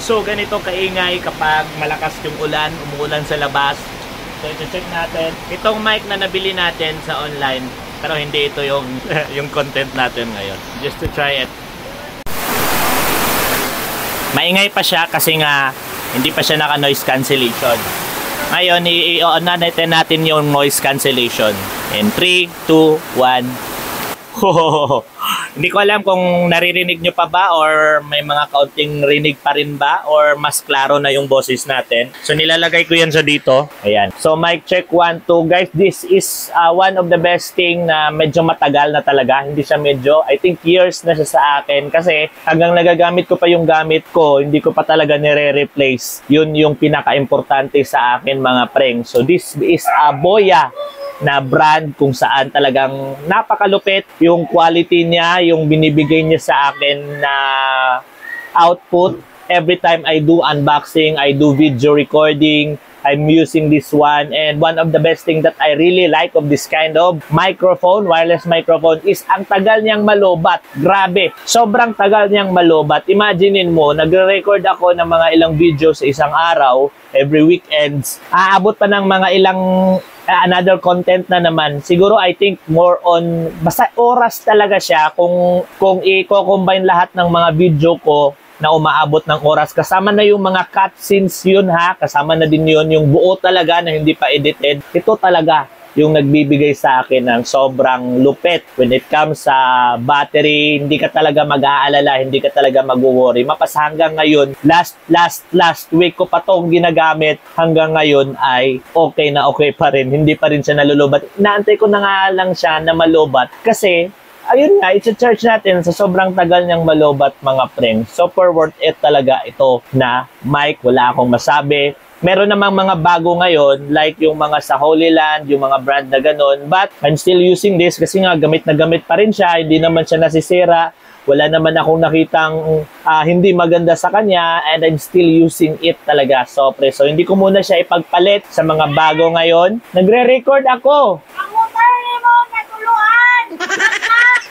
So ganito kaingay kapag malakas yung ulan, umuulan sa labas. So ito-check natin. Itong mic na nabili natin sa online, pero hindi ito yung, yung content natin ngayon. Just to try it. Maingay pa siya kasi nga hindi pa siya naka noise cancellation. Ngayon, i-on natin yung noise cancellation. In 3, 2, 1. Hindi ko alam kung naririnig nyo pa ba or may mga kaunting rinig pa rin ba or mas klaro na yung boses natin. So nilalagay ko yan sa dito. Ayan. So mic check 1, 2. Guys, this is one of the best thing na medyo matagal na talaga. Hindi siya medyo, I think years na siya sa akin kasi hanggang nagagamit ko pa yung gamit ko, hindi ko pa talaga nire-replace. Yun yung pinaka-importante sa akin mga preng. So this is a Boya na brand kung saan talagang napakalupit yung quality niya, yung binibigay niya sa akin na output. Every time I do unboxing, I do video recording, I'm using this one. And one of the best thing that I really like of this kind of microphone, wireless microphone, is ang tagal niyang malobat. Grabe, sobrang tagal niyang malobat. Imaginein mo, nagre-record ako ng mga ilang videos sa isang araw, every weekends. Aabot pa ng mga ilang another content na naman. Siguro I think more on basta oras talaga siya kung i-combine lahat ng mga video ko na umaabot ng oras. Kasama na yung mga cutscenes yun ha. Kasama na din yun yung buo talaga na hindi pa edited. Ito talaga yung nagbibigay sa akin ng sobrang lupit when it comes sa battery. Hindi ka talaga mag-aalala, hindi ka talaga mag-worry. Mapas hanggang ngayon, last week ko pa tong ginagamit, hanggang ngayon ay okay na okay pa rin. Hindi pa rin siya nalulubat. Inaantay ko na nga lang siya na malubat kasi ayun nga, i-charge natin sa sobrang tagal niyang malobat mga preng. Super worth it talaga ito na mic. Wala akong masabi. Meron namang mga bago ngayon, like yung mga sa Holy Land, yung mga brand na ganun. But I'm still using this kasi nga gamit na gamit pa rin siya. Hindi naman siya nasisira. Wala naman akong nakitang hindi maganda sa kanya and I'm still using it talaga. So hindi ko muna siya ipagpalit sa mga bago ngayon. Nagre-record ako.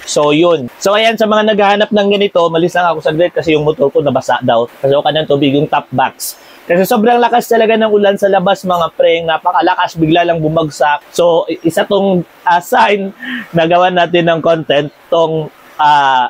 So yun. So ayan, sa mga naghahanap ng ganito, malis lang ako saglit kasi yung motor ko nabasa daw. Kasi ako ng tubig yung top box. Kasi sobrang lakas talaga ng ulan sa labas mga preng, napakalakas, bigla lang bumagsak. So isa tong sign na gawan natin ng content, tong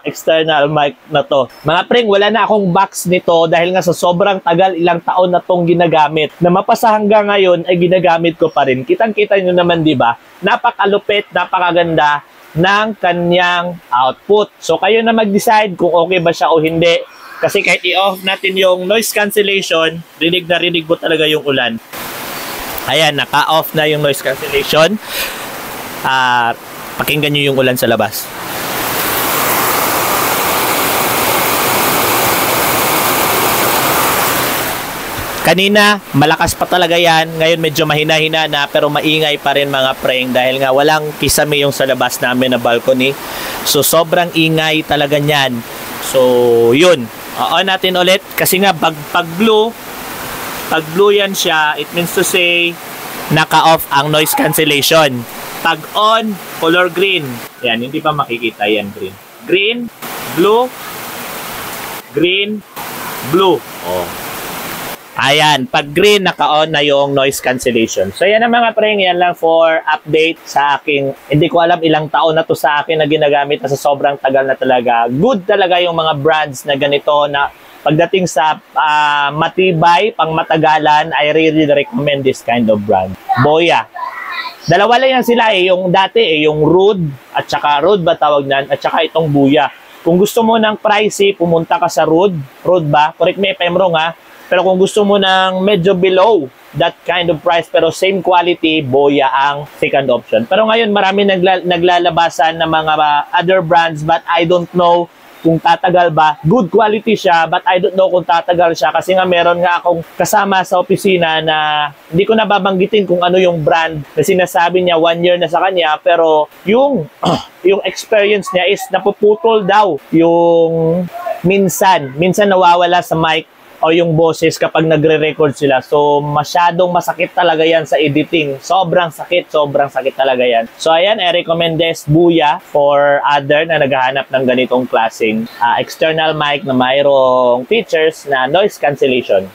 external mic na to. Mga preng, wala na akong box nito dahil nga sa sobrang tagal, ilang taon na tong ginagamit. Na mapasa hanggang ngayon ay ginagamit ko pa rin. Kitang-kita nyo naman, di ba? Napakalupit, napakaganda ng kanyang output. So kayo na mag-decide kung okay ba siya o hindi. Kasi kahit i-off natin yung noise cancellation, rinig na rinig mo talaga yung ulan. Ayan, naka-off na yung noise cancellation. Pakinggan nyo yung ulan sa labas. Kanina, malakas pa talaga yan. Ngayon medyo mahina-hina na pero maingay pa rin mga preng dahil nga walang kisame yung sa labas namin na balcony. So sobrang ingay talaga niyan. So yun, on natin ulit kasi nga pag blue yan siya, it means to say naka-off ang noise cancellation. Pag on, color green. Yan, hindi pa makikita yan, green. Green, blue, green, blue. Oh. Ayan, pag green, naka-on na yung noise cancellation. So yan ang mga preng, yan lang for update sa aking, hindi ko alam ilang taon na to sa akin na ginagamit na sa sobrang tagal na talaga. Good talaga yung mga brands na ganito na pagdating sa matibay, pang matagalan, I really recommend this kind of brand. Boya. Dalawa lang yan sila yung dati yung Rode, at saka Rode ba tawag nan, at saka itong Boya. Kung gusto mo ng pricey, pumunta ka sa Rode. Rode ba? Correct me if I'm wrong ha. Pero kung gusto mo ng medyo below that kind of price pero same quality, Boya ang second option. Pero ngayon marami naglalabasan ng mga other brands but I don't know kung tatagal ba. Good quality siya but I don't know kung tatagal siya kasi nga meron nga akong kasama sa opisina na hindi ko nababanggitin kung ano yung brand na sinasabi niya 1 year na sa kanya pero yung experience niya is napuputol daw yung minsan nawawala sa mic o yung boses kapag nagre-record sila. So, masyadong masakit talaga yan sa editing. Sobrang sakit talaga yan. So, ayan, I recommend this Buya for other na naghahanap ng ganitong klaseng external mic na mayroong features na noise cancellation.